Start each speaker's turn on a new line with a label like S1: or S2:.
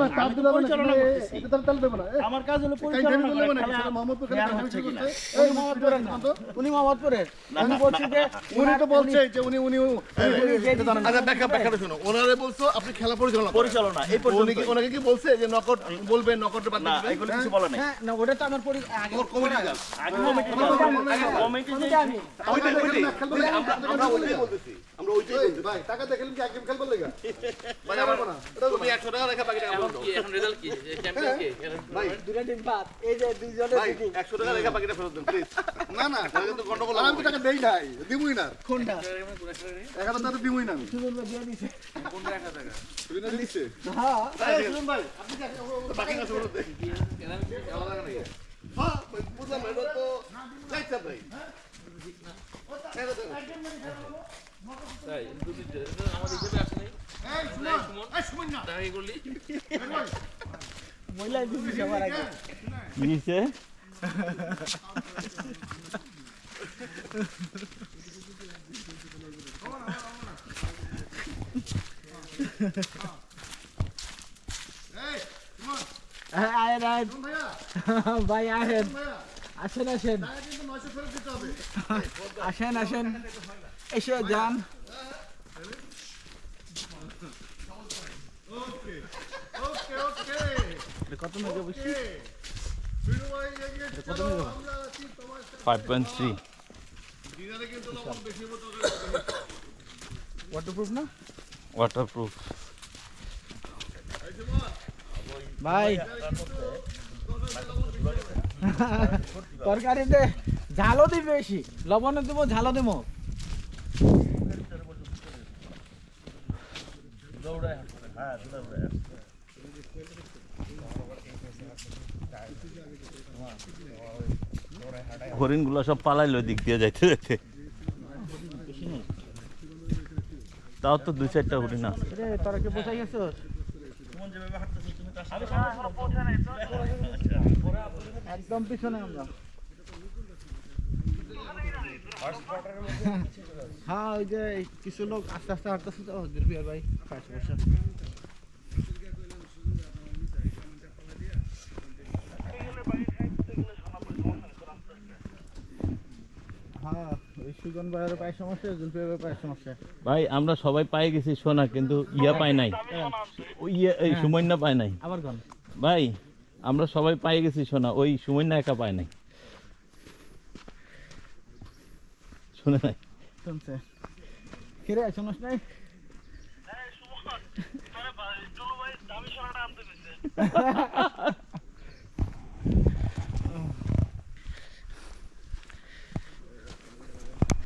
S1: না চাপ দিলে হবে না, এটা তাহলে দেবো না।
S2: আমার কাজ হলো পরিচালনা করা।
S1: মোহাম্মদপুর খেলা হচ্ছে কি না?
S2: উনি মোহাম্মদপুরের না, উনি মোহাম্মদপুরের। উনি বলছে যে
S1: উনি তো বলছে যে উনি
S3: আচ্ছা ব্যাখ্যাটা শোনো, ওনারে বলছো আপনি খেলা পরিচালনা
S2: এই পর্যন্ত
S3: ওনাকে কি বলছে যে নকআউট বলবেন, নকআউটের বাদ
S2: না,
S3: দিবেন?
S2: এগুলো কিছু বলা নাই।
S4: হ্যাঁ না ওটা তো আমার আগে
S3: আমার কমিটির কাজ।
S2: আগে কমিটি
S4: জানি
S3: আমরা ওইটাই বলতেছি, আমরা ওইটাই বলতেছি।
S1: ভাই টাকা দেখলেন কি এক গেম খেলবার লাগা?
S3: ভাই তুমি 100 টাকা রেখে বাকি টাকা বন্ধ।
S5: এখন রেজাল্ট কি চ্যাম্পিয়ন কে
S3: ভাই
S4: দুটা টিম বাদ এই যে দুইজনে
S3: ভাই 100 টাকা রেখে বাকিটা ফেরত দেন প্লিজ।
S1: না না
S3: তাহলে তো গন্ডগোল
S1: আমি
S3: হবে।
S1: তো টাকা দেই নাই, দিমুই না।
S4: কোনটা
S1: এখন তো দিমুই না আমি।
S4: সুজন ভাই দিয়ে দিছে
S5: কোন 1000 টাকা
S1: তুই না দিছে?
S4: হ্যাঁ
S3: এই শুনুন ভাই, আপনি বাকি কাজ ফেরত দেন। খেলা লাগা নাই। হ্যাঁ, বুঝলাম এটা তো চাইছে ভাই।
S5: তাই দুটি আমাদের হিসেবে আসে নাই
S1: এই সুমন না।
S5: টাকা কি করলি
S4: মহিলা দিছে সবার আগে
S2: নিচে
S4: আয়েন আয়েন ভাই আহেন আসেন আসেন
S1: টাকা কিন্তু 900 ফেরত দিতে হবে।
S4: আসেন আসেন এসে যান
S1: ওকে
S4: কত মেগে বসি
S1: বিনু ভাই এগিয়ে চলো, আমরা আছি তোমার সাথে।
S2: 5.3
S1: দিনারে কিন্তু লবণ বেশি মতো
S4: ওয়াটারপ্রুফ না
S2: ওয়াটারপ্রুফ।
S4: ভাই তরকারিতে ঝালও দিবে বেশি লবণও দেবো ঝালও দেবো
S2: হরিণগুলো সব পালাইলো দিক দিয়ে যাইতে যাইতে। তাও তো 2-4টা হরিণ আছে।
S4: রে তোরা কি বোঝাই গেছো একদম পিছনে আমরা হ্যাঁ ওই যে কিছু লোক আস্তে আস্তে হাঁটতেছে তো দুর্বিয়ার ভাই পাশে বসে হ্যাঁ ওই সুজন ভাইয়ের পায়ের সমস্যা জুলফিয়ার পায়ের সমস্যা
S2: ভাই আমরা সবাই পাই গেছি সোনা, কিন্তু ইয়া পাই নাই, ওই এই সুমন্যা পায় নাই।
S4: আবার কোন
S2: ভাই আমরা সবাই পাই গেছি সোনা, ওই সুমন্যা একা পায় নাই। শুনে নাই
S4: শুনছে কিরে শুনছ নাই